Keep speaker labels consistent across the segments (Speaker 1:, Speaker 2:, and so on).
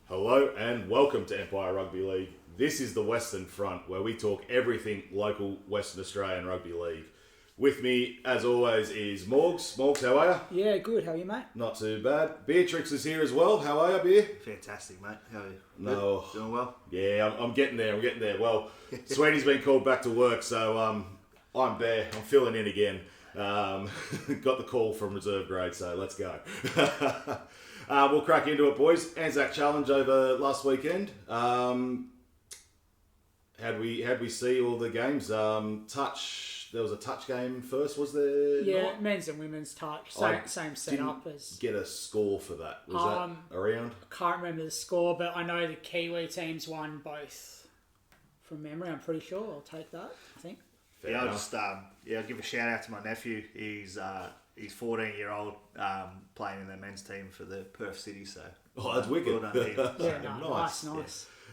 Speaker 1: Hello and welcome to Empire Rugby League. This is the Western Front where we talk everything local Western Australian Rugby League. With me, as always, is Morgz. Morgz, how are you?
Speaker 2: Yeah, good. How are you, mate?
Speaker 1: Not too bad. Beer Triks is here as well. How are you, Beer?
Speaker 3: Fantastic, mate. How are you?
Speaker 1: No.
Speaker 3: Good? Doing well?
Speaker 1: Yeah, I'm getting there. Well, Sweety's been called back to work, so I'm there. I'm filling in again. Got the call from reserve grade, so let's go. We'll crack into it, boys. ANZAC Challenge over last weekend. How'd we see all the games? There was a touch game first, was there?
Speaker 2: Yeah,
Speaker 1: not?
Speaker 2: men's and women's touch. Same setup as.
Speaker 1: Get a score for that. Was that around?
Speaker 2: I can't remember the score, but I know the Kiwi teams won both from memory. I'm pretty sure. I'll take that. I think.
Speaker 3: Fair enough. I'll give a shout out to my nephew. He's 14-year-old playing in the men's team for the Perth City. So
Speaker 1: that's wicked.
Speaker 3: Well done,
Speaker 2: yeah, nice.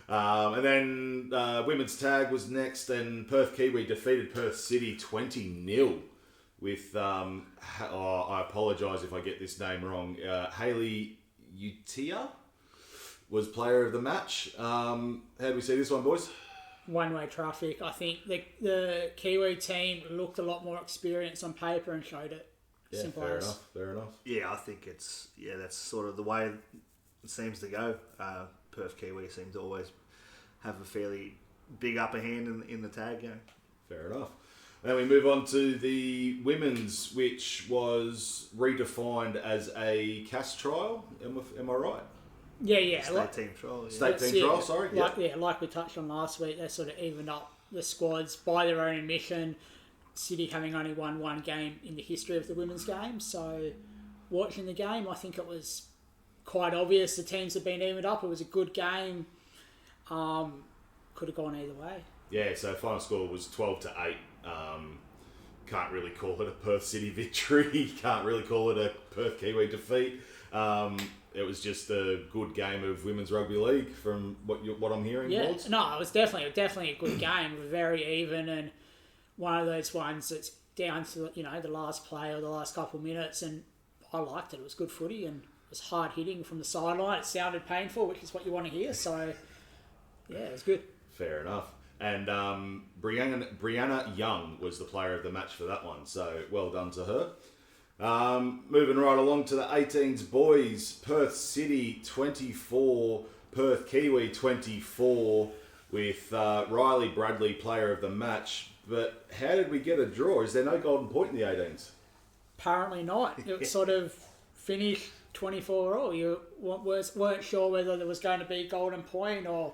Speaker 1: Yeah. And then women's tag was next, and Perth Kiwi defeated Perth City 20-0 with, I apologise if I get this name wrong, Hayley Utia was player of the match. How do we see this one, boys?
Speaker 2: One-way traffic. I think the Kiwi team looked a lot more experienced on paper and showed it.
Speaker 1: Yeah, fair enough.
Speaker 3: Yeah, I think that's sort of the way it seems to go. Perth Kiwi seem to always have a fairly big upper hand in the tag game.
Speaker 1: Fair enough. Then we move on to the women's, which was redefined as a CAS trial. Am I right?
Speaker 2: Yeah.
Speaker 3: State team trial. Yeah.
Speaker 1: State team trial, sorry.
Speaker 2: Like we touched on last week, they sort of evened up the squads by their own admission. City having only won one game in the history of the women's game. So watching the game, I think it was quite obvious the teams have been evened up. It was a good game. Could have gone either way.
Speaker 1: Yeah, so final score was 12-8. Can't really call it a Perth City victory. Can't really call it a Perth Kiwi defeat. It was just a good game of women's rugby league from what I'm hearing.
Speaker 2: Yeah,
Speaker 1: Morgz.
Speaker 2: no, it was definitely a good game. Very even, and one of those ones that's down to the last play or the last couple of minutes, and I liked it. It was good footy and it was hard hitting from the sideline. It sounded painful, which is what you want to hear. So yeah, it was good.
Speaker 1: Fair enough. And Brianna Young was the player of the match for that one, so well done to her. Moving right along to the 18s boys, Perth City 24, Perth Kiwi 24, with Riley Bradley player of the match. But how did we get a draw? Is there no golden point in the 18s?
Speaker 2: Apparently not. It sort of finished 24-all. You weren't sure whether there was going to be golden point or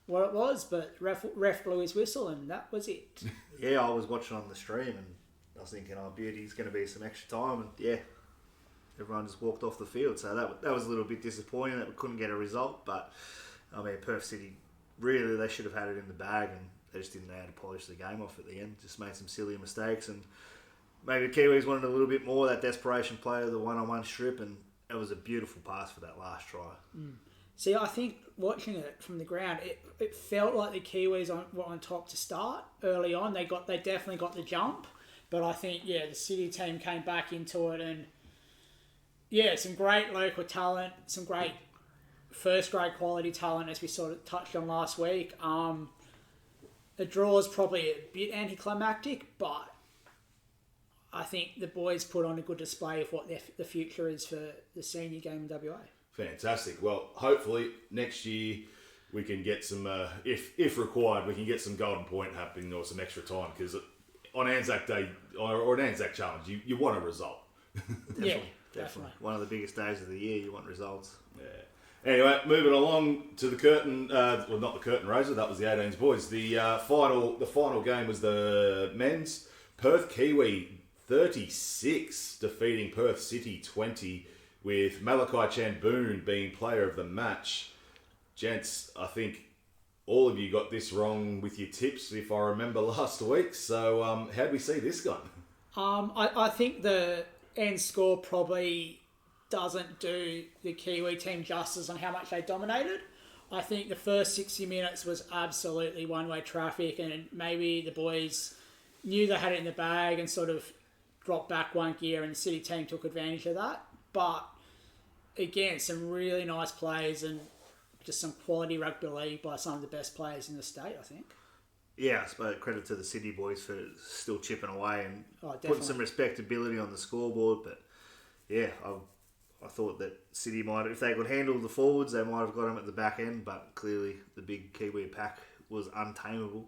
Speaker 2: what it was, but ref blew his whistle and that was it.
Speaker 3: Yeah, I was watching on the stream and I was thinking, beauty's going to be some extra time, and yeah, everyone just walked off the field. So that was a little bit disappointing that we couldn't get a result. But I mean, Perth City, really, they should have had it in the bag, and they just didn't know how to polish the game off at the end. Just made some silly mistakes, and maybe the Kiwis wanted a little bit more, that desperation play of the one-on-one strip, and it was a beautiful pass for that last try.
Speaker 2: See, I think watching it from the ground, it felt like the Kiwis were on top to start early on. They definitely got the jump, but I think the City team came back into it, and some great local talent, some great first grade quality talent, as we sort of touched on last week. The draw is probably a bit anticlimactic, but I think the boys put on a good display of what the future is for the senior game in WA.
Speaker 1: Fantastic. Well, hopefully next year we can get some, if required, we can get some golden point happening or some extra time, because on Anzac Day or an Anzac Challenge, you want a result.
Speaker 3: Definitely. One of the biggest days of the year, you want results.
Speaker 1: Yeah. Anyway, moving along to the curtain, not the curtain raiser, that was the 18s boys. The final game was the men's. Perth Kiwi 36 defeating Perth City 20, with Malachi Chan-Boon being player of the match. Gents, I think all of you got this wrong with your tips, if I remember last week. So how did we see this gone?
Speaker 2: I think the end score probably doesn't do the Kiwi team justice on how much they dominated. I think the first 60 minutes was absolutely one-way traffic, and maybe the boys knew they had it in the bag and sort of dropped back one gear, and the City team took advantage of that. But again, some really nice plays, and just some quality rugby league by some of the best players in the state, I think.
Speaker 3: Yeah, I suppose credit to the Sydney boys for still chipping away and
Speaker 2: Definitely.
Speaker 3: putting some respectability on the scoreboard. But yeah, I thought that City might, if they could handle the forwards, they might have got them at the back end. But clearly, the big Kiwi pack was untamable.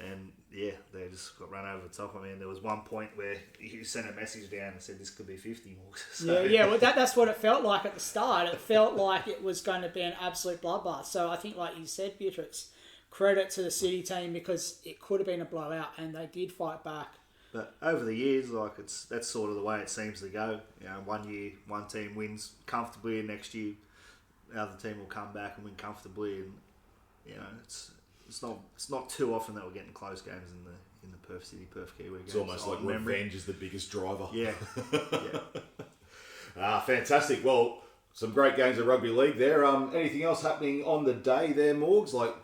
Speaker 3: And yeah, they just got run over the top. I mean, there was one point where you sent a message down and said this could be 50 more. So.
Speaker 2: Yeah. Well, that's what it felt like at the start. It felt like it was going to be an absolute bloodbath. So I think, like you said, Beer Triks, credit to the City team because it could have been a blowout and they did fight back.
Speaker 3: But over the years, that's sort of the way it seems to go. You know, one year one team wins comfortably, and next year the other team will come back and win comfortably. And you know, it's not too often that we're getting close games in the Perth City Perth Kiwi games.
Speaker 1: It's almost like revenge is the biggest driver.
Speaker 3: Yeah, yeah.
Speaker 1: Fantastic. Well, some great games of rugby league there. Anything else happening on the day there, Morgz? Like,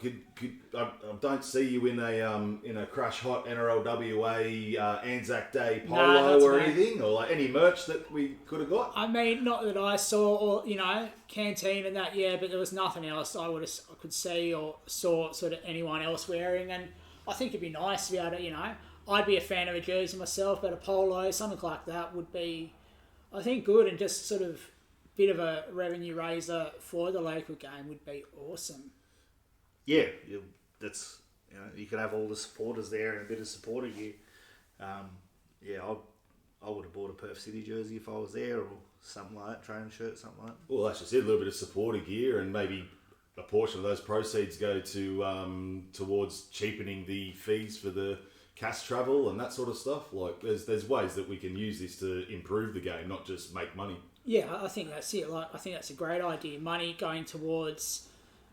Speaker 1: I don't see you in a crash hot NRLWA ANZAC Day polo or anything, or like any merch that we could have got.
Speaker 2: I mean, not that I saw, or canteen and that, yeah, but there was nothing else I could see or saw sort of anyone else wearing, and I think it'd be nice to be able to, I'd be a fan of a jersey myself, but a polo, something like that would be, I think, good, and just sort of bit of a revenue raiser for the local game would be awesome.
Speaker 3: Yeah, that's you can have all the supporters there and a bit of supporter gear. Yeah, I would have bought a Perth City jersey if I was there, or something like that, training shirt, something like that.
Speaker 1: Well, that's just it, a little bit of supporter gear, and maybe a portion of those proceeds go to towards cheapening the fees for the cast travel and that sort of stuff. Like, there's ways that we can use this to improve the game, not just make money.
Speaker 2: Yeah, I think that's it. I think that's a great idea. Money going towards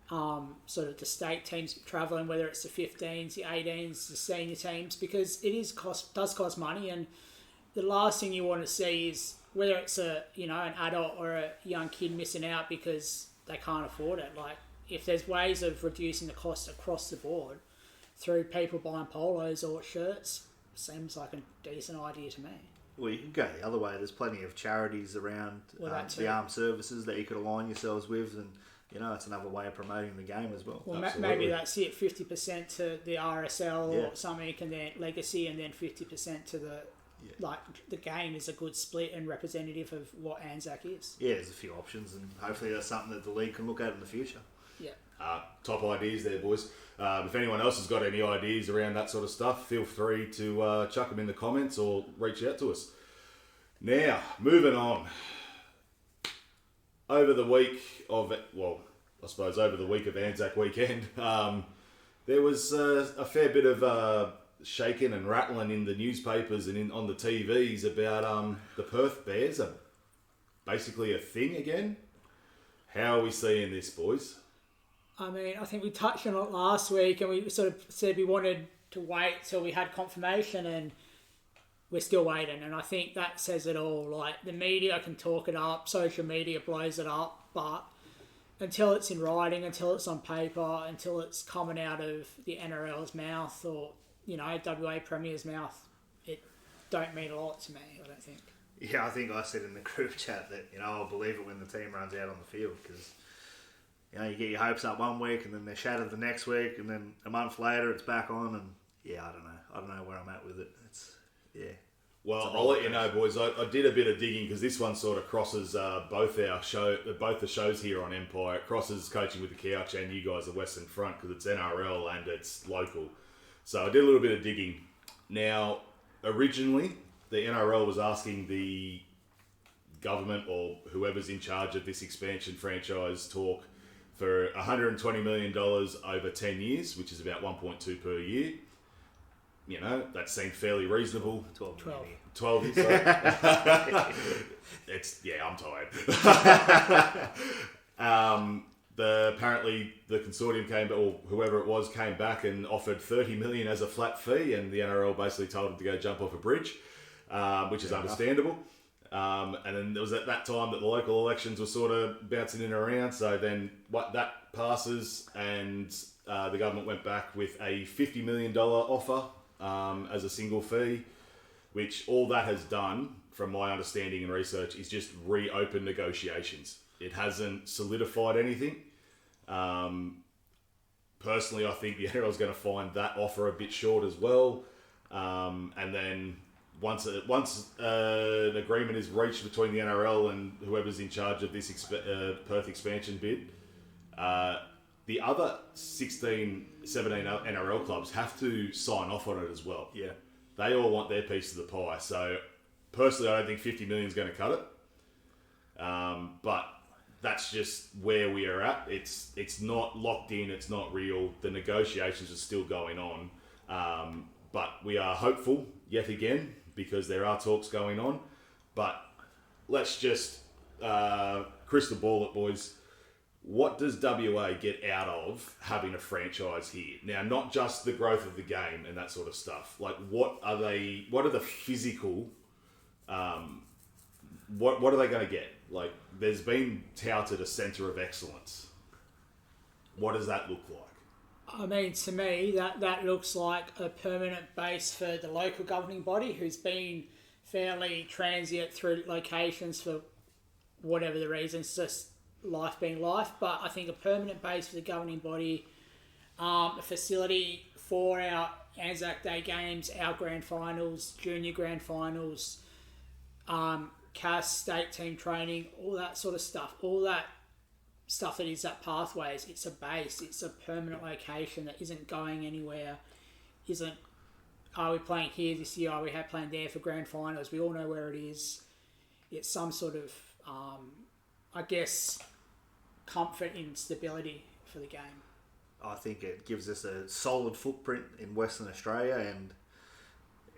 Speaker 2: sort of the state teams travelling, whether it's the 15s, the 18s, the senior teams, because does cost money, and the last thing you want to see is whether it's an adult or a young kid missing out because they can't afford it. Like, if there's ways of reducing the cost across the board through people buying polos or shirts, seems like a decent idea to me.
Speaker 3: Well, you can go the other way. There's plenty of charities around the armed services that you could align yourselves with, and it's another way of promoting the game as well.
Speaker 2: Well, maybe that's it. 50% to the RSL or something, and then legacy, and then 50% to the game is a good split and representative of what ANZAC is.
Speaker 3: Yeah, there's a few options, and hopefully that's something that the league can look at in the future.
Speaker 2: Yeah.
Speaker 1: Top ideas there, boys. If anyone else has got any ideas around that sort of stuff, feel free to chuck them in the comments or reach out to us. Now, moving on. Over the week of ANZAC weekend, there was a fair bit of shaking and rattling in the newspapers and on the TVs about the Perth Bears are basically a thing again. How are we seeing this, boys?
Speaker 2: I mean, I think we touched on it last week, and we sort of said we wanted to wait till we had confirmation, and we're still waiting. And I think that says it all. Like, the media can talk it up, social media blows it up, but until it's in writing, until it's on paper, until it's coming out of the NRL's mouth or WA Premier's mouth, it don't mean a lot to me, I don't think.
Speaker 3: Yeah, I think I said in the group chat that I'll believe it when the team runs out on the field, because you get your hopes up one week and then they're shattered the next week, and then a month later it's back on, and I don't know where I'm at with it.
Speaker 1: Well, I'll let you know, boys. I did a bit of digging because this one sort of crosses both the shows here on Empire. It crosses Coaching with the Couch and you guys at Western Front because it's NRL and it's local. So I did a little bit of digging. Now, originally, the NRL was asking the government or whoever's in charge of this expansion franchise talk for $120 million over 10 years, which is about 1.2 per year. That seemed fairly reasonable. 12 years, sorry. I'm tired. Apparently the consortium or whoever it was came back and offered $30 million as a flat fee, and the NRL basically told them to go jump off a bridge, which is understandable. And then it was at that time that the local elections were sort of bouncing in and around. So then that passes, and the government went back with a $50 million offer as a single fee, which all that has done, from my understanding and research, is just reopen negotiations. It hasn't solidified anything. Personally, I think the NRL is going to find that offer a bit short as well. And then once an agreement is reached between the NRL and whoever's in charge of this Perth expansion bid, the other 16, 17 NRL clubs have to sign off on it as well.
Speaker 3: Yeah.
Speaker 1: They all want their piece of the pie. So, personally, I don't think 50 million is going to cut it. But that's just where we are at. It's not locked in. It's not real. The negotiations are still going on. But we are hopeful yet again because there are talks going on. But let's just crystal ball it, boys. What does WA get out of having a franchise here? Now, not just the growth of the game and that sort of stuff. Like, what are the physical, what are they going to get? Like, there's been touted a centre of excellence. What does that look like?
Speaker 2: I mean, to me, that looks like a permanent base for the local governing body who's been fairly transient through locations for whatever the reasons, just life being life. But I think a permanent base for the governing body, a facility for our ANZAC Day games, our grand finals, junior grand finals, CAS state team training, all that sort of stuff, all that stuff that is at Pathways. It's a base, it's a permanent location that isn't going anywhere, are we playing here this year, are we playing there for grand finals, we all know where it is. It's some sort of, I guess, comfort in stability for the game.
Speaker 3: I think it gives us a solid footprint in Western Australia, and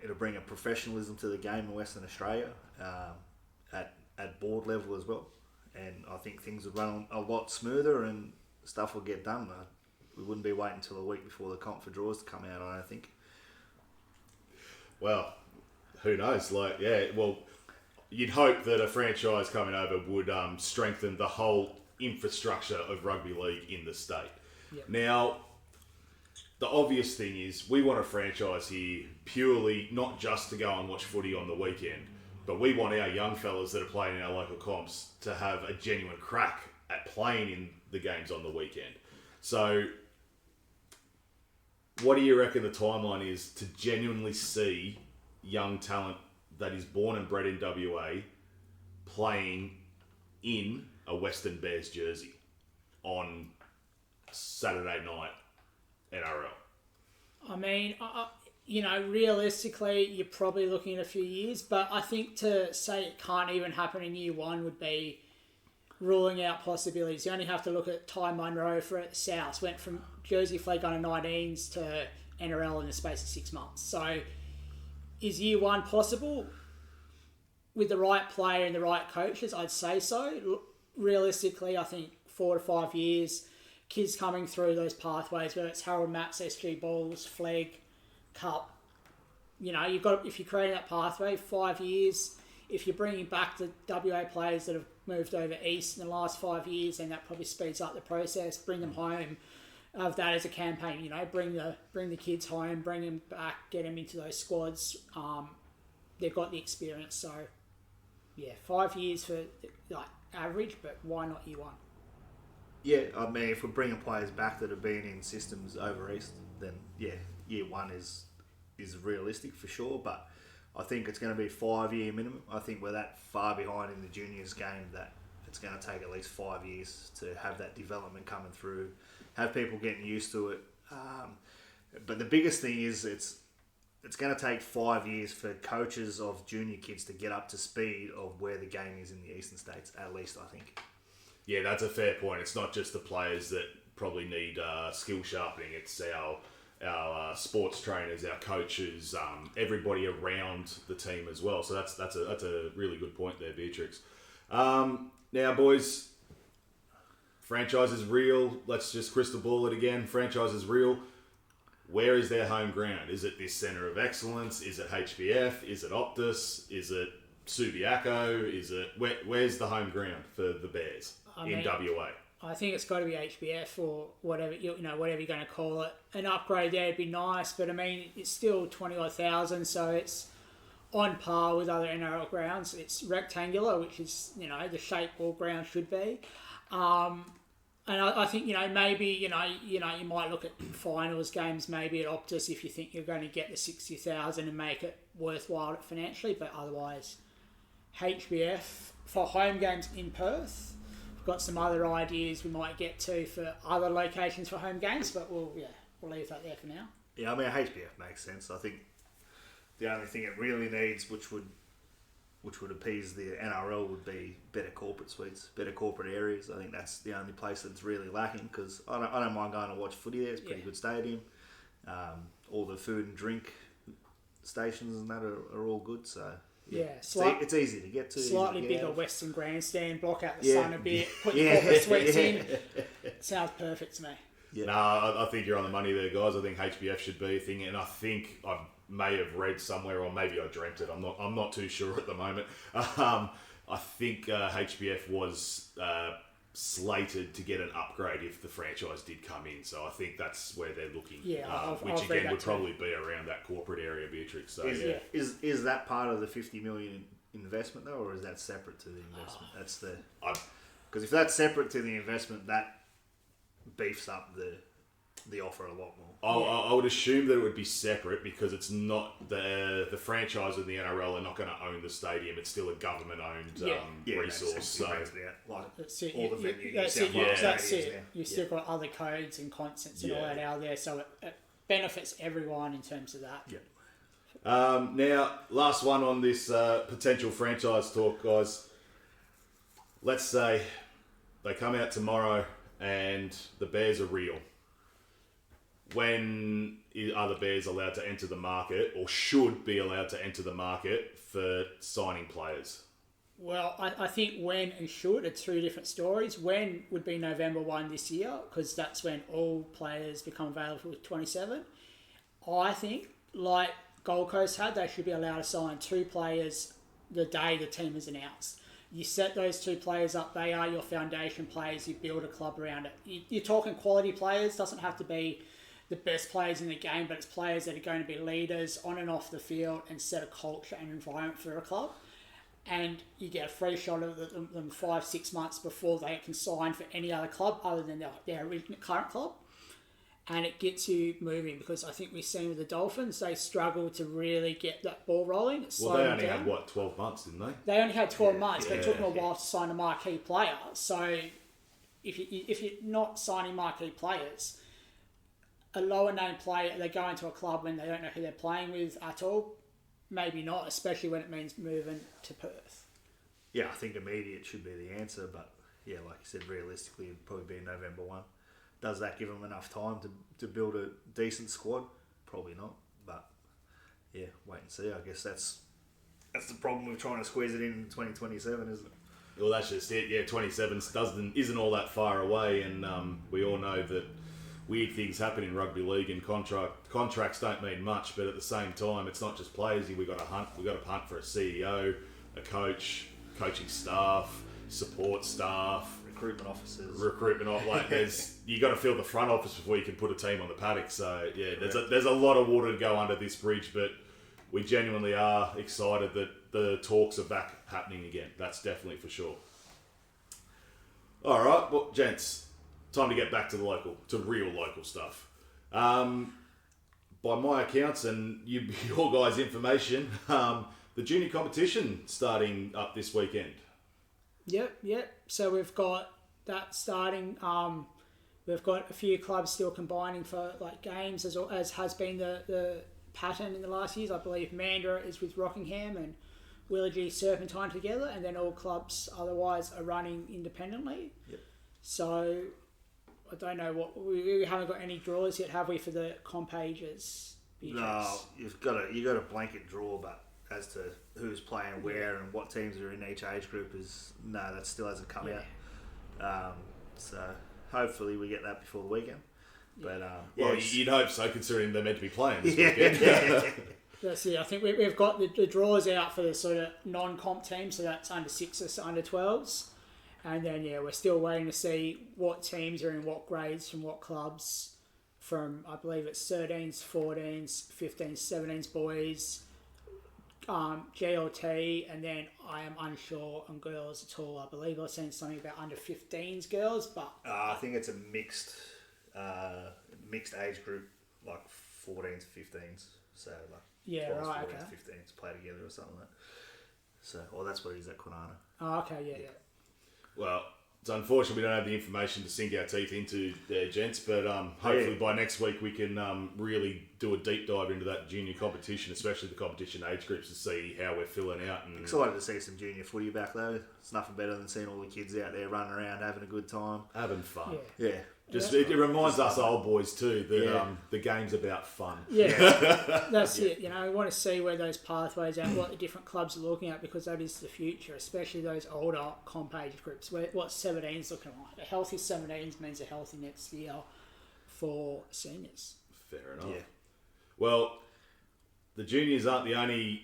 Speaker 3: it'll bring a professionalism to the game in Western Australia at board level as well. And I think things would run a lot smoother and stuff will get done. We wouldn't be waiting until a week before the comp for draws to come out, I don't think.
Speaker 1: Well, who knows? Like, yeah, well, you'd hope that a franchise coming over would strengthen the whole infrastructure of rugby league in the state.
Speaker 2: Yep.
Speaker 1: Now, the obvious thing is we want a franchise here purely not just to go and watch footy on the weekend, but we want our young fellas that are playing in our local comps to have a genuine crack at playing in the games on the weekend. So, what do you reckon the timeline is to genuinely see young talent that is born and bred in WA playing in a Western Bears jersey on Saturday night NRL?
Speaker 2: I mean, realistically, you're probably looking at a few years, but I think to say it can't even happen in year one would be ruling out possibilities. You only have to look at Ty Munro for South, went from Jersey Flag under 19s to NRL in the space of 6 months. So, is year one possible? With the right player and the right coaches, I'd say so. Realistically, I think 4 to 5 years, kids coming through those pathways, whether it's Harold Matts, SG Balls, Flag, Cup, you've got, if you're creating that pathway, 5 years. If you're bringing back the WA players that have moved over east in the last 5 years, then that probably speeds up the process. Bring them home of that as a campaign. Bring the kids home, bring them back, get them into those squads. They've got the experience, so yeah, 5 years for average, but why not year one?
Speaker 3: Yeah, I mean, if we're bringing players back that have been in systems over east, then yeah, year one is realistic for sure. But I think it's going to be 5 year minimum. I think we're that far behind in the juniors game that it's going to take at least 5 years to have that development coming through, have people getting used to it. But the biggest thing is it's going to take 5 years for coaches of junior kids to get up to speed of where the game is in the eastern states, at least, I think.
Speaker 1: Yeah, that's a fair point. It's not just the players that probably need skill sharpening. It's our sports trainers, our coaches, everybody around the team as well. So that's a really good point there, Beer Triks. Now, boys, franchise is real. Let's just crystal ball it again. Franchise is real. Where is their home ground? Is it this centre of excellence? Is it HBF? Is it Optus? Is it Subiaco? Is it where's the home ground for the Bears in WA?
Speaker 2: I think it's got to be HBF or whatever whatever you're going to call it. An upgrade there would be nice, but I mean it's still 20,000, so it's on par with other NRL grounds. It's rectangular, which is the shape all grounds should be. And I think, maybe, you might look at finals games maybe at Optus if you think you're going to get the 60,000 and make it worthwhile financially, but otherwise, HBF for home games in Perth. We've got some other ideas we might get to for other locations for home games, but we'll leave that there for now.
Speaker 3: Yeah, I mean, HBF makes sense. I think the only thing it really needs, which would appease the NRL, would be better corporate suites, better corporate areas. I think that's the only place that's really lacking, because I don't mind going to watch footy there. It's a pretty good stadium. All the food and drink stations and that are all good. So it's easy to get to.
Speaker 2: Slightly bigger Western grandstand, block out the sun a bit, put your corporate suites in. Sounds perfect to me.
Speaker 1: Yeah. No, I think you're on the money there, guys. I think HBF should be a thing, and I think I may have read somewhere, or maybe I dreamt it. I'm not too sure at the moment. I think HBF was slated to get an upgrade if the franchise did come in. So I think that's where they're looking.
Speaker 2: Yeah,
Speaker 1: which again would probably be around that corporate area, Beer Triks. So
Speaker 3: is that part of the 50 million investment though, or is that separate to the investment? That's the because if that's separate to the investment, that beefs up the offer a lot more.
Speaker 1: I would assume that it would be separate, because it's not the franchise and the NRL are not going to own the stadium. It's still a government-owned resource. So
Speaker 2: that's it.
Speaker 3: All the venues.
Speaker 2: That's it. You've still got other codes and constants and all that out there, so it benefits everyone in terms of that.
Speaker 1: Yeah. Now, last one on this potential franchise talk, guys. Let's say they come out tomorrow and the Bears are real. When are the Bears allowed to enter the market, or should be allowed to enter the market for signing players?
Speaker 2: Well, I think when and should are two different stories. When would be November 1 this year, because that's when all players become available with 27. I think, like Gold Coast had, they should be allowed to sign 2 players the day the team is announced. You set those 2 players up, they are your foundation players, you build a club around it. You're talking quality players, doesn't have to be the best players in the game, but it's players that are going to be leaders on and off the field and set a culture and environment for a club. And you get a free shot of them 5-6 months before they can sign for any other club other than their current club. And it gets you moving, because I think we've seen with the Dolphins, they struggle to really get that ball rolling.
Speaker 1: Well, they only had, 12 months, didn't they?
Speaker 2: They only had 12 months, but it took them a while to sign a marquee player. So if you're not signing marquee players, a lower name player, they go into a club when they don't know who they're playing with at all, maybe not, especially when it means moving to Perth.
Speaker 3: Yeah, I think immediate should be the answer, but yeah, like you said, realistically it'd probably be November 1. Does that give them enough time to build a decent squad? Probably not, but yeah, wait and see. I guess that's the problem with trying to squeeze it in 2027, isn't it?
Speaker 1: Well, that's just it. Yeah, 27 isn't all that far away, and we all know that weird things happen in rugby league, and contracts don't mean much. But at the same time, it's not just players. We've got to hunt. We've got to hunt for a CEO, a coach, coaching staff, support staff,
Speaker 3: recruitment officers.
Speaker 1: You got to fill the front office before you can put a team on the paddock. So yeah, there's a lot of water to go under this bridge, but we genuinely are excited that the talks are back happening again. That's definitely for sure. All right, well, gents, time to get back to real local stuff. By my accounts and your guys' information, the junior competition starting up this weekend.
Speaker 2: Yep. So we've got that starting. We've got a few clubs still combining for games, as has been the pattern in the last years. I believe Mandurah is with Rockingham and Willagee Serpentine together, and then all clubs otherwise are running independently.
Speaker 1: Yep.
Speaker 2: So I don't know what we haven't got any draws yet, have we, for the comp ages?
Speaker 3: No, you've got a blanket draw, but as to who's playing where and what teams are in each age group that still hasn't come out. So hopefully we get that before the weekend. But
Speaker 1: you'd hope so, considering they're meant to be playing this weekend.
Speaker 2: That's it. I think we've got the draws out for the sort of non-comp teams, so that's under 6s, under 12s. And then, we're still waiting to see what teams are in what grades from what clubs from, I believe it's 13s, 14s, 15s, 17s boys, GLT, and then I am unsure on girls at all. I believe I've seen something about under 15s girls, but
Speaker 3: I think it's a mixed age group, like 14s, 15s. So like 12s, 14s,
Speaker 2: okay.
Speaker 3: 15s play together or something like that. So, that's what it is at Kwinana.
Speaker 2: Oh, okay, yeah.
Speaker 1: Well, it's unfortunate we don't have the information to sink our teeth into there, gents, but hopefully by next week we can really do a deep dive into that junior competition, especially the competition age groups, to see how we're filling out. And
Speaker 3: excited to see some junior footy back though. It's nothing better than seeing all the kids out there running around having a good time.
Speaker 1: having fun.
Speaker 2: Yeah.
Speaker 3: Yeah.
Speaker 1: It reminds us old boys too that the game's about fun.
Speaker 2: Yeah, that's it. You know, we want to see where those pathways are, what the different clubs are looking at, because that is the future, especially those older comp age groups. What 17's looking like? A healthy 17's means a healthy next year for seniors.
Speaker 1: Fair enough.
Speaker 3: Yeah.
Speaker 1: Well, the juniors aren't the only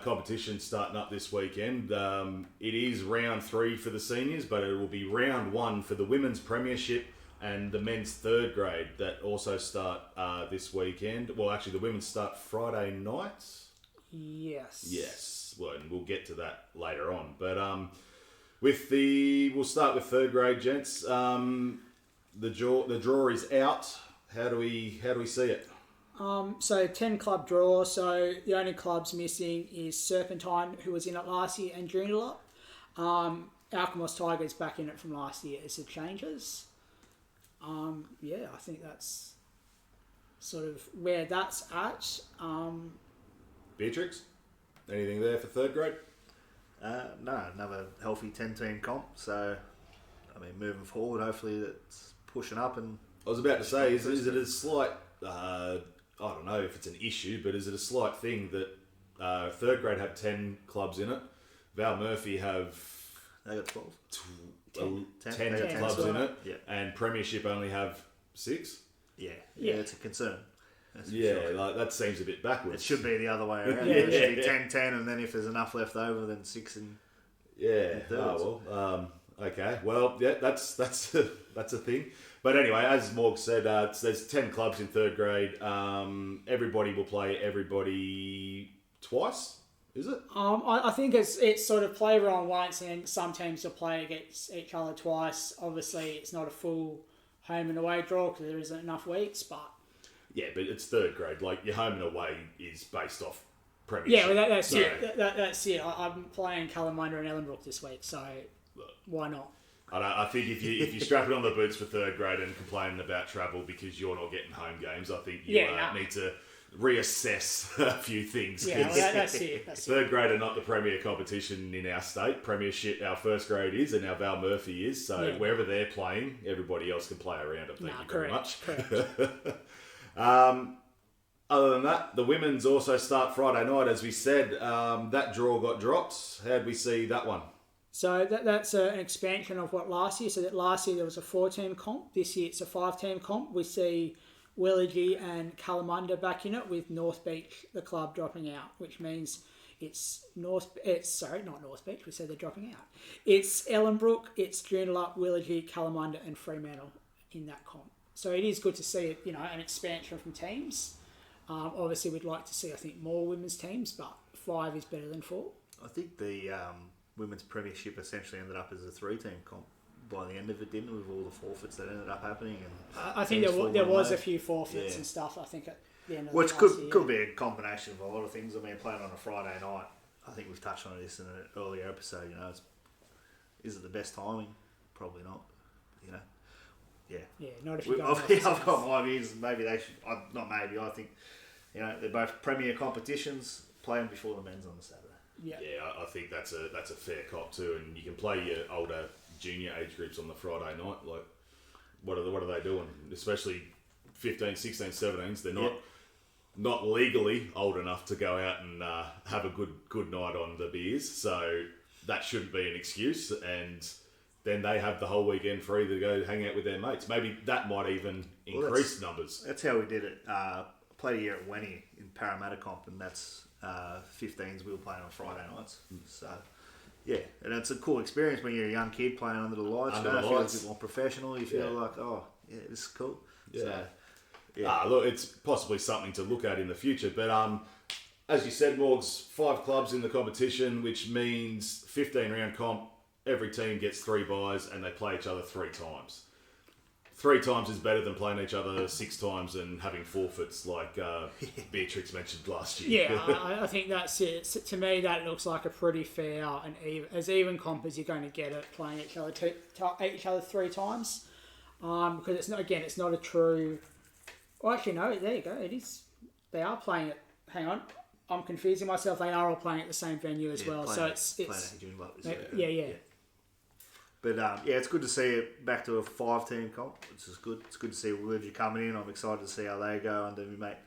Speaker 1: competition starting up this weekend. It is round 3 for the seniors, but it will be round 1 for the women's premiership and the men's third grade that also start this weekend. Well, actually, the women's start Friday nights.
Speaker 2: Yes.
Speaker 1: Well, and we'll get to that later on. But we'll start with third grade, gents. The draw is out. How do we see it?
Speaker 2: So 10 club draw. So the only clubs missing is Serpentine, who was in it last year, and Joondalup. Alkimos Tigers back in it from last year as the changes. I think that's sort of where that's at.
Speaker 1: Beer Triks? Anything there for third grade?
Speaker 3: No, another healthy 10-team comp. So, I mean, moving forward, hopefully it's pushing up. And
Speaker 1: I was about to say, is it a slight, I don't know if it's an issue, but is it a slight thing that third grade have 10 clubs in it? Val Murphy have...
Speaker 3: They got 12.
Speaker 1: 10 clubs in it,
Speaker 3: yeah.
Speaker 1: And Premiership only have 6?
Speaker 3: Yeah, it's a concern.
Speaker 1: Sure. Like that seems a bit backwards.
Speaker 3: It should be the other way around. It should be 10-10, and then if there's enough left over, then 6 and...
Speaker 1: Yeah, okay. Well, yeah, that's a thing. But anyway, as Morgz said, there's 10 clubs in third grade. Everybody will play everybody twice. Is it?
Speaker 2: I think it's sort of play round once, and some teams will play against each other twice. Obviously, it's not a full home and away draw because there isn't enough weeks, but...
Speaker 1: Yeah, but it's third grade. Like, your home and away is based off Premiership.
Speaker 2: Yeah, well, that's it. That's it. I'm playing Kalamunda and Ellenbrook this week, so why not?
Speaker 1: I think if you strap it on the boots for third grade and complaining about travel because you're not getting home games, I think you need to reassess a few things.
Speaker 2: Yeah, well, that's it.
Speaker 1: Third grade are not the premier competition in our state. Premiership, our first grade is, and our Val Murphy is. So wherever they're playing, everybody else can play around it. Thank you very much.
Speaker 2: Correct.
Speaker 1: Other than that, the women's also start Friday night, as we said. That draw got dropped. How'd we see that one?
Speaker 2: So that's an expansion of what last year. So that last year there was a 4-team comp. This year it's a 5-team comp. We see Willagee and Kalamunda back in it, with North Beach, the club, dropping out, which means it's not North Beach. We said they're dropping out. It's Ellenbrook, it's Joondalup, Willagee, Kalamunda, and Fremantle in that comp. So it is good to see, an expansion from teams. Obviously, we'd like to see, I think, more women's teams, but 5 is better than 4.
Speaker 3: I think the women's premiership essentially ended up as a 3-team comp by the end of it, didn't it, with all the forfeits that ended up happening. And
Speaker 2: I think there was a few forfeits and stuff, I think, at the end of
Speaker 3: which
Speaker 2: the last year.
Speaker 3: could be a combination of a lot of things. I mean, playing on a Friday night, I think we've touched on this in an earlier episode, is it the best timing? Probably not,
Speaker 2: Yeah, not if you
Speaker 3: I've got my views. Maybe they should. Not maybe. I think they're both premier competitions. Play them before the men's on the Saturday.
Speaker 2: Yeah,
Speaker 1: I think that's a fair cop too, and you can play your older junior age groups on the Friday night. Like, what are they doing? Especially 15, 16, 17s. They're not legally old enough to go out and have a good night on the beers, so that shouldn't be an excuse. And then they have the whole weekend free to go hang out with their mates. Maybe that might even increase numbers.
Speaker 3: That's how we did it. Played a year at Wenny in Parramatta Comp, and that's 15s we were playing on Friday nights. So, yeah, and it's a cool experience when you're a young kid playing under the lights. You feel a bit more professional. You feel like, this is cool.
Speaker 1: Yeah.
Speaker 3: So,
Speaker 1: look, it's possibly something to look at in the future, but as you said, Morgz, 5 clubs in the competition, which means 15-round comp. Every team gets 3 buys and they play each other 3 times. 3 times is better than playing each other 6 times and having forfeits like Beer Triks mentioned last year.
Speaker 2: Yeah, I think that's it. So, to me, that looks like a pretty fair and even comp as you're going to get it playing each other 3 times. Because it's not a true. Well, actually, no. There you go. It is. They are playing it. Hang on, I'm confusing myself. They are all playing at the same venue as well. So it's yeah.
Speaker 3: But it's good to see it back to a 5-team comp, which is good. It's good to see Willoughby coming in. I'm excited to see how they go under my mate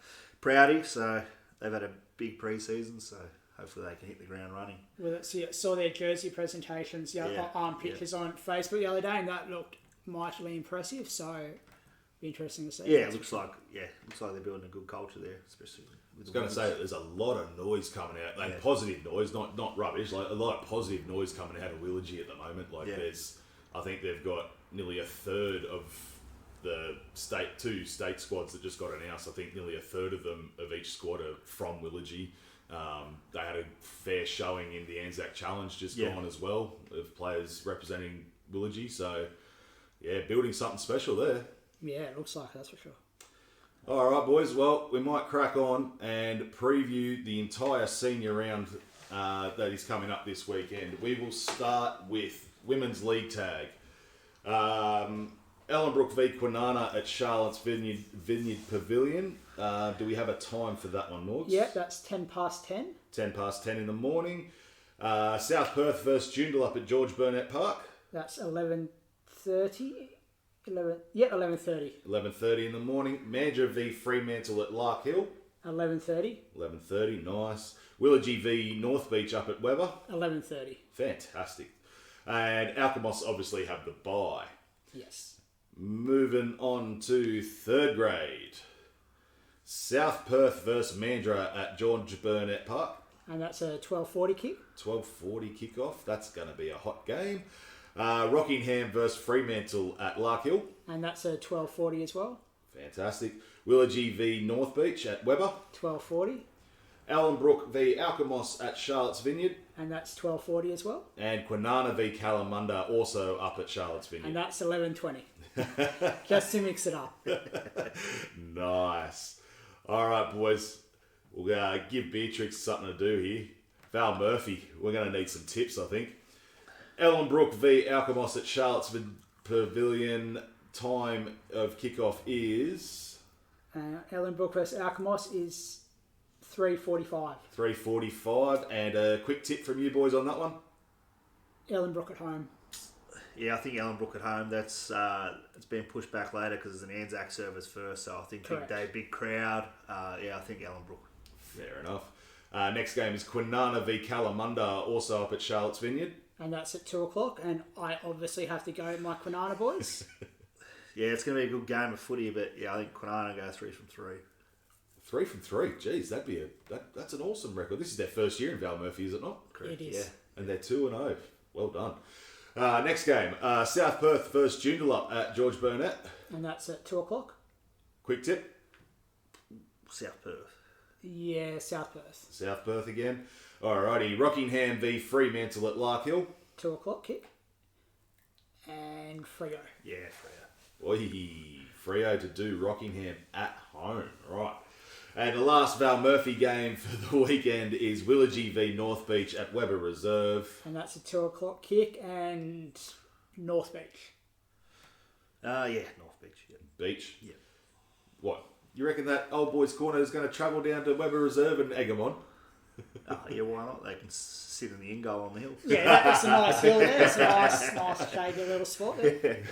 Speaker 3: Prouty. So they've had a big pre-season, so hopefully they can hit the ground running.
Speaker 2: Well, saw their jersey presentations, pictures on Facebook the other day, and that looked mightily impressive. So be interesting to see.
Speaker 3: Yeah, it looks like they're building a good culture there, especially.
Speaker 1: I was going to say that there's a lot of noise coming out, and positive noise, not rubbish. Like a lot of positive noise coming out of Willoughby at the moment. I think they've got nearly a third of the two state squads that just got announced. I think nearly a third of them of each squad are from Willoughby. They had a fair showing in the ANZAC Challenge just gone as well of players representing Willoughby. So building something special there.
Speaker 2: Yeah, it looks like that's for sure.
Speaker 1: All right, boys. Well, we might crack on and preview the entire senior round that is coming up this weekend. We will start with Women's League Tag. Ellenbrook v Kwinana at Charlotte's Vineyard Pavilion. Do we have a time for that one, Morgz?
Speaker 2: Yeah, that's 10 past 10.
Speaker 1: 10 past 10 in the morning. South Perth versus Joondalup at George Burnett Park.
Speaker 2: That's 11:30. 11:30.
Speaker 1: 11:30 in the morning. Mandurah v Fremantle at Lark Hill.
Speaker 2: 11:30.
Speaker 1: 11:30, nice. Willoughby v North Beach up at Weber.
Speaker 2: 11:30.
Speaker 1: Fantastic. And Alkimos obviously have the bye.
Speaker 2: Yes.
Speaker 1: Moving on to 3rd grade. South Perth versus Mandurah at George Burnett Park.
Speaker 2: And that's a 12:40 kick.
Speaker 1: 12:40 kickoff. That's going to be a hot game. Rockingham versus Fremantle at Lark Hill.
Speaker 2: And that's a 12:40 as well.
Speaker 1: Fantastic. Willoughby v North Beach at Weber.
Speaker 2: 12:40.
Speaker 1: Ellenbrook v Alkimos at Charlotte's Vineyard.
Speaker 2: And that's 12:40 as well.
Speaker 1: And Kwinana v Kalamunda also up at Charlotte's Vineyard.
Speaker 2: And that's 11:20. Just to mix it up.
Speaker 1: Nice. All right, boys. We'll give Beer Triks something to do here. Val Murphy, we're going to need some tips, I think. Ellenbrook v Alkimos at Charlotte's Pavilion. Time of kickoff is...
Speaker 2: Ellenbrook versus Alkimos is 3:45.
Speaker 1: 3:45. And a quick tip from you boys on that one?
Speaker 2: Ellenbrook at home.
Speaker 3: Yeah, I think Ellenbrook at home. That's it's been pushed back later because it's an ANZAC service first. So I think big day, big crowd. I think Ellenbrook.
Speaker 1: Fair enough. Next game is Kwinana v Kalamunda, also up at Charlotte's Vineyard.
Speaker 2: And that's at 2:00. And I obviously have to go with my Kwinana boys.
Speaker 3: Yeah, it's going to be a good game of footy, but I think Kwinana go 3 from 3.
Speaker 1: 3 from 3. Jeez, that's an awesome record. This is their first year in Val Murphy, is it not?
Speaker 2: Correct. It is.
Speaker 1: Yeah, and they're 2-0. Well done. Next game, South Perth versus Joondalup at George Burnett.
Speaker 2: And that's at 2:00.
Speaker 1: Quick tip.
Speaker 3: South Perth.
Speaker 2: Yeah, South Perth.
Speaker 1: South Perth again. Alrighty, Rockingham v Fremantle at Lark Hill.
Speaker 2: 2:00 kick. And Freo.
Speaker 3: Yeah, Freo.
Speaker 1: Oi, Freo to do Rockingham at home. Right. And the last Val Murphy game for the weekend is Willoughby v North Beach at Weber Reserve.
Speaker 2: And that's a 2:00 kick and North Beach.
Speaker 3: North Beach. Yeah.
Speaker 1: Beach?
Speaker 3: Yeah.
Speaker 1: What? You reckon that old boys' corner is going to travel down to Weber Reserve and egg them on?
Speaker 3: Why not? They can sit in the in-goal on the hill.
Speaker 2: Yeah, that's a nice hill there. It's a nice shady little spot there.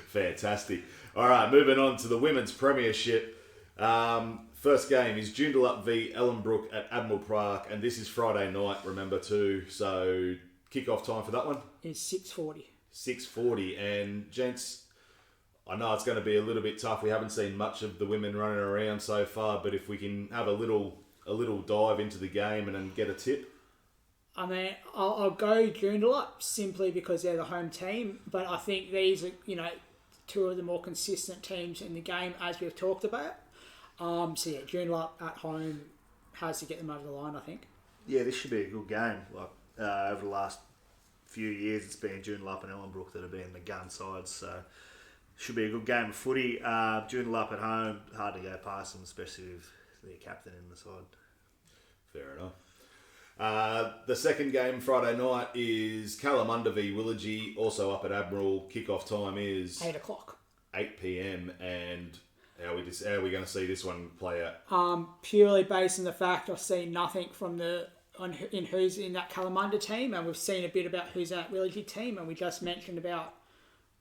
Speaker 1: Fantastic. All right, moving on to the Women's Premiership. First game is Joondalup v Ellenbrook at Admiral Park, and this is Friday night, remember too. So kick-off time for that one?
Speaker 2: It's 6:40.
Speaker 1: 6:40. And gents, I know it's going to be a little bit tough. We haven't seen much of the women running around so far, but if we can have a little dive into the game and then get a tip.
Speaker 2: I mean, I'll go Joondalup simply because they're the home team, but I think these are, two of the more consistent teams in the game as we've talked about. Joondalup at home has to get them over the line, I think.
Speaker 3: Yeah, this should be a good game. Like over the last few years, it's been Joondalup and Ellenbrook that have been the gun sides, so should be a good game of footy. Joondalup at home, hard to go past them, especially with their captain in the side.
Speaker 1: Fair enough. The second game Friday night is Kalamunda v Willagee, also up at Admiral. Kickoff time is
Speaker 2: 8 o'clock.
Speaker 1: 8 p.m. and how are we going to see this one play out?
Speaker 2: Purely based on the fact I've seen nothing from in who's in that Kalamunda team, and we've seen a bit about who's in that Willagee team, and we just mentioned about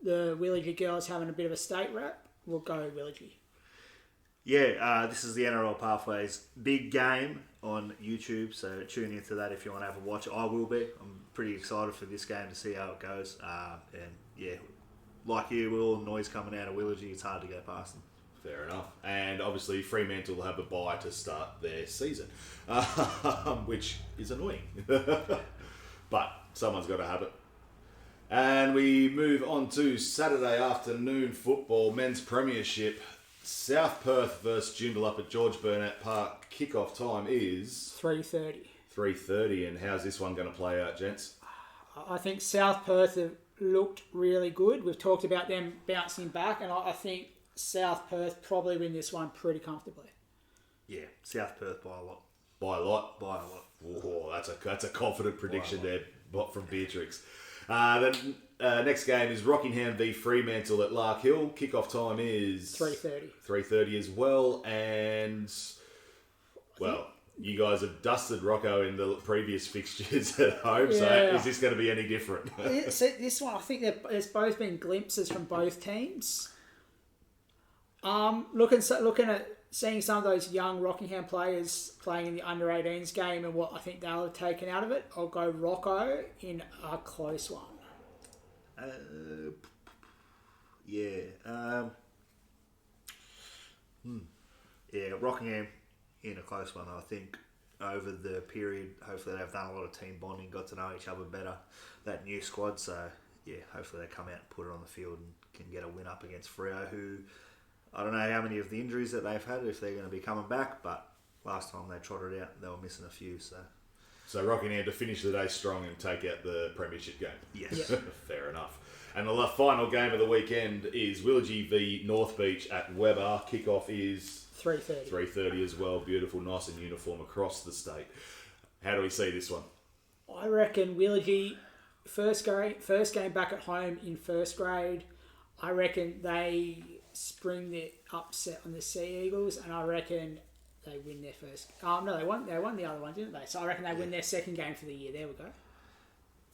Speaker 2: the Willagee girls having a bit of a state rep. We'll go Willagee.
Speaker 3: Yeah, this is the NRL Pathways big game on YouTube, so tune into that if you want to have a watch. I will be. I'm pretty excited for this game to see how it goes. And yeah, like you, with all the noise coming out of Willagee, it's hard to go past them.
Speaker 1: Fair enough. And obviously Fremantle will have a bye to start their season, which is annoying. But someone's got to have it. And we move on to Saturday afternoon football, men's premiership. South Perth versus Joondalup at George Burnett Park. Kickoff time is
Speaker 2: 3:30.
Speaker 1: 3:30. And how's this one going to play out, gents?
Speaker 2: I think South Perth have looked really good. We've talked about them bouncing back, and I think South Perth probably win this one pretty comfortably.
Speaker 3: Yeah, South Perth by a lot.
Speaker 1: By a lot?
Speaker 3: By a lot.
Speaker 1: Oh, that's a confident prediction there from Beer Triks. The next game is Rockingham v Fremantle at Lark Hill. Kickoff time is
Speaker 2: 3:30.
Speaker 1: 3:30 as well. And, well, you guys have dusted Rocco in the previous fixtures at home, so is this going to be any different?
Speaker 2: This one, I think there's both been glimpses from both teams. Looking at seeing some of those young Rockingham players playing in the under-18s game and what I think they'll have taken out of it, I'll go Rocco in a close one.
Speaker 3: Rockingham in a close one. I think over the period, hopefully they've done a lot of team bonding, got to know each other better, that new squad. So, yeah, hopefully they come out and put it on the field and can get a win up against Freo, who I don't know how many of the injuries that they've had, if they're going to be coming back, but last time they trotted out, they were missing a few.
Speaker 1: So Rockingham to finish the day strong and take out the Premiership game.
Speaker 3: Yes.
Speaker 1: Yeah. Fair enough. And the final game of the weekend is Willagee v North Beach at Weber. Kickoff is
Speaker 2: 3:30.
Speaker 1: 3:30 as well. Beautiful, nice and uniform across the state. How do we see this one?
Speaker 2: I reckon Willagee, first game back at home in first grade. I reckon they spring the upset on the Sea Eagles, and I reckon they win their first. No, they won the other one, didn't they? So I reckon they win their second game for the year. There we go.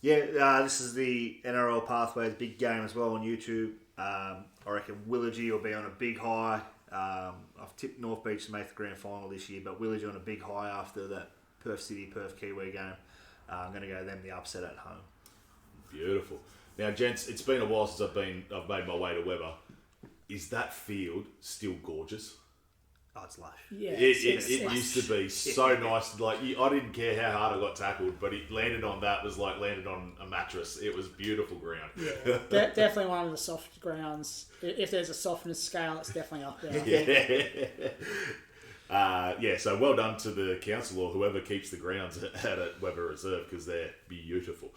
Speaker 3: Yeah, this is the NRL Pathways big game as well on YouTube. I reckon Willagee will be on a big high. I've tipped North Beach to make the grand final this year, but Willagee on a big high after that Perth City, Perth Kiwi game. I'm going to go them the upset at home.
Speaker 1: Beautiful. Now, gents, it's been a while since I've made my way to Weber. Is that field still gorgeous?
Speaker 3: Oh, it's lush.
Speaker 2: Yeah,
Speaker 1: it used to be so nice. Like I didn't care how hard I got tackled, but it landed on that was like landed on a mattress. It was beautiful ground.
Speaker 2: Yeah, definitely one of the soft grounds. If there's a softness scale, it's definitely up there.
Speaker 1: Yeah. So well done to the council or whoever keeps the grounds at Weber Reserve because they're beautiful.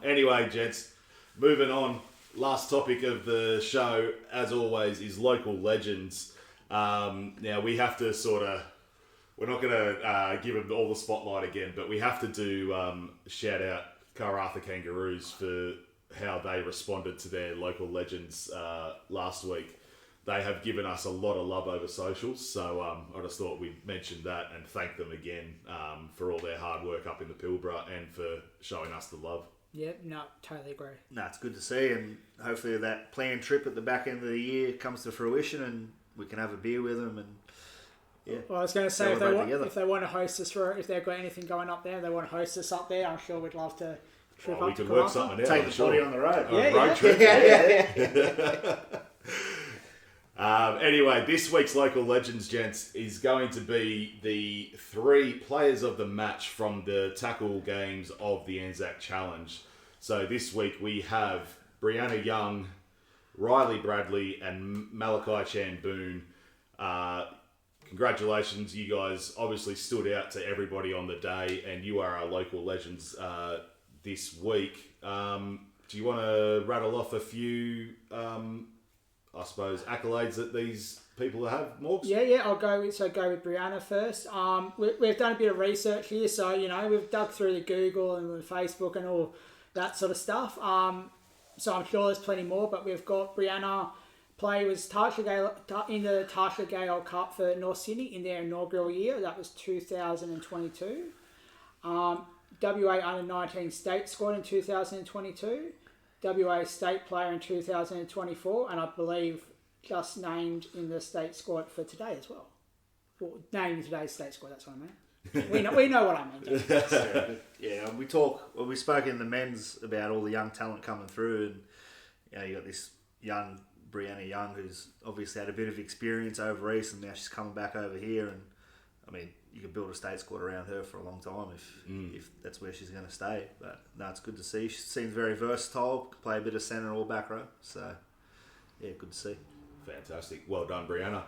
Speaker 1: Anyway, gents, moving on. Last topic of the show, as always, is local legends. Now we have to we're not going to give them all the spotlight again, but we have to do shout out Karratha Kangaroos for how they responded to their local legends last week. They have given us a lot of love over socials, so I just thought we'd mention that and thank them again for all their hard work up in the Pilbara and for showing us the love.
Speaker 2: Yeah, no, totally agree.
Speaker 3: No, it's good to see, and hopefully that planned trip at the back end of the year comes to fruition and we can have a beer with them and
Speaker 2: Well, I was going to say if they want to host us if they've got anything going up there, they want to host us up there. I'm sure we'd love to trip up.
Speaker 1: We can work something out.
Speaker 3: Take the body on the road.
Speaker 1: Road trip. Anyway, this week's local legends, gents, is going to be the 3 players of the match from the tackle games of the ANZAC Challenge. So this week we have Brianna Young, Riley Bradley, and Malachi Chan Boone. congratulations. You guys obviously stood out to everybody on the day, and you are our local legends this week. Do you want to rattle off a few, I suppose, accolades that these people have, Morgz?
Speaker 2: Yeah, I'll go with Brianna first. We've done a bit of research here, so, we've dug through the Google and the Facebook and all that sort of stuff. So I'm sure there's plenty more, but we've got Brianna was in the Tarsha Gale Cup for North Sydney in their inaugural year. That was 2022. WA Under-19 State Squad in 2022. WA State Player in 2024. And I believe just named in the State Squad for today as well. Well, named in today's State Squad, that's what I mean. We know what I mean.
Speaker 3: Yeah, we spoke in the men's about all the young talent coming through, and you got this young Brianna Young, who's obviously had a bit of experience over east, and now she's coming back over here. And I mean, you could build a state squad around her for a long time if that's where she's going to stay. But no, it's good to see. She seems very versatile. Can play a bit of centre or back row. So yeah, good to see.
Speaker 1: Fantastic. Well done, Brianna.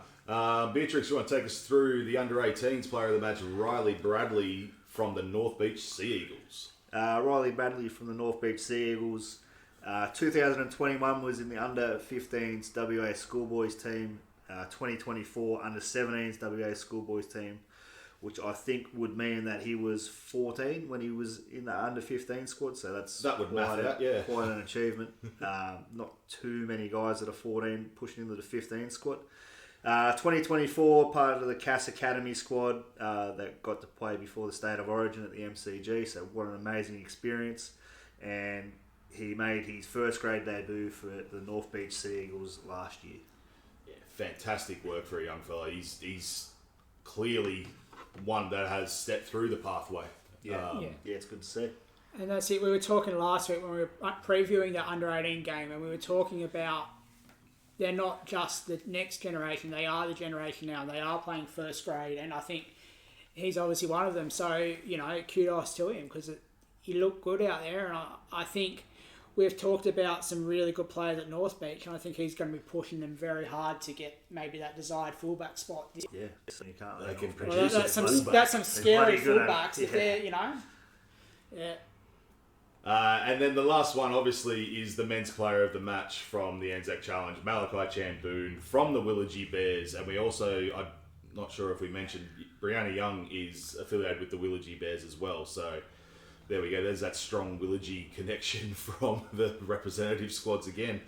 Speaker 1: Beer Triks, you want to take us through the under-18s player of the match, Riley Bradley from the North Beach Sea Eagles.
Speaker 3: Riley Bradley from the North Beach Sea Eagles. 2021 was in the under-15s WA Schoolboys team. 2024 under-17s WA Schoolboys team, which I think would mean that he was 14 when he was in the under-15 squad. So that would
Speaker 1: math out, yeah.
Speaker 3: Quite an achievement. Not too many guys that are 14 pushing into the 15 squad. 2024, part of the Cass Academy squad that got to play before the State of Origin at the MCG. So what an amazing experience. And he made his first grade debut for the North Beach Sea Eagles last year.
Speaker 1: Yeah, fantastic work for a young fella. He's clearly one that has stepped through the pathway.
Speaker 3: Yeah, it's good to see.
Speaker 2: And that's it. We were talking last week when we were previewing the under-18 game, and we were talking about they're not just the next generation, they are the generation now. They are playing first grade, and I think he's obviously one of them. So, kudos to him because he looked good out there, and I think we've talked about some really good players at North Beach, and I think he's going to be pushing them very hard to get maybe that desired fullback spot.
Speaker 3: Yeah, so you can't.
Speaker 1: They can produce
Speaker 2: that's some scary fullbacks if they're, Yeah.
Speaker 1: And then the last one, obviously, is the men's player of the match from the ANZAC Challenge, Malachi Chan-Boon from the Willagee Bears. And we also, I'm not sure if we mentioned, Brianna Young is affiliated with the Willagee Bears as well. So there we go. There's that strong Willagee connection from the representative squads again.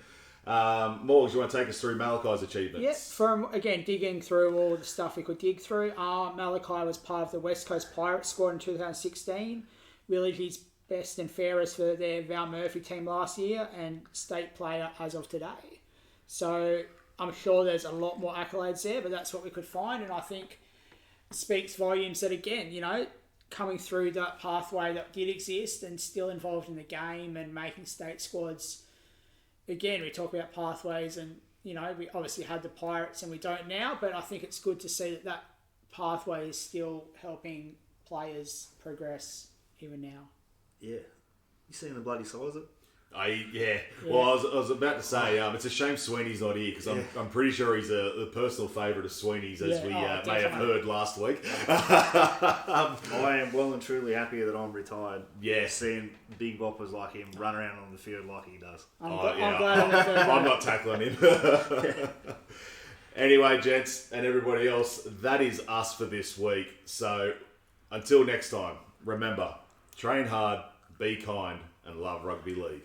Speaker 1: Morgz, you want to take us through Malachi's achievements?
Speaker 2: Yeah, from, again, digging through all the stuff we could dig through. Malachi was part of the West Coast Pirates squad in 2016. Willagee's best and fairest for their Val Murphy team last year and state player as of today. So I'm sure there's a lot more accolades there, but that's what we could find. And I think it speaks volumes that, again, coming through that pathway that did exist and still involved in the game and making state squads. Again, we talk about pathways and, we obviously had the Pirates and we don't now, but I think it's good to see that pathway is still helping players progress even now.
Speaker 3: Yeah. You seen the bloody size of it?
Speaker 1: Well, I was about to say, it's a shame Sweeney's not here because I'm pretty sure he's a personal favourite of Sweeney's, as we may have heard last week.
Speaker 3: I am well and truly happy that I'm retired.
Speaker 1: Yeah.
Speaker 3: Seeing big boppers like him run around on the field like he does.
Speaker 2: I'm glad
Speaker 1: I'm not tackling him. Anyway, gents and everybody else, that is us for this week. So until next time, remember, train hard, be kind, and love rugby league.